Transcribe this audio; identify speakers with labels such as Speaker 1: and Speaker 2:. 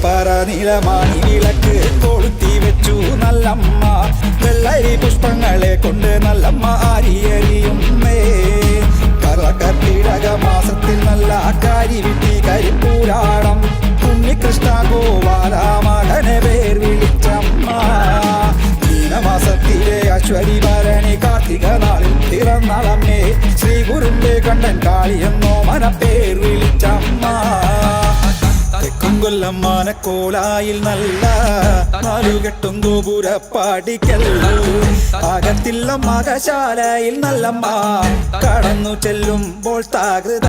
Speaker 1: പറ നിലമാണി വിളക്ക് കൊളുത്തി വെച്ചു നല്ലമ്മ. വെള്ളരി പുഷ്പങ്ങളെ കൊണ്ട് നല്ലമ്മ അരിയറിയുന്നേ. കർക്കിടക മാസത്തിൽ നല്ല കാരി വിട്ടി കരിപ്പൂരാടം. ഉണ്ണികൃഷ്ണ ഗോപാല മകനെ പേർ വിളിച്ചമ്മ. മീനമാസത്തിലെ അശ്വരി ഭരണി കാർത്തിക നാളിൽ പിറന്നളമ്മേ. ശ്രീ ഗുരുന്റെ കണ്ടൻ കാളിയെന്നോ മനപ്പേർ വിളിച്ചമ്മ. തെക്കുംകൊല്ലം മാനക്കോലായിൽ നല്ല നാലുകെട്ടും ഗോപുരപ്പാടിക്കല്ലു. അകത്തില്ല മകശാലയിൽ നല്ലമ്മ കടന്നു ചെല്ലുമ്പോൾ താകൃത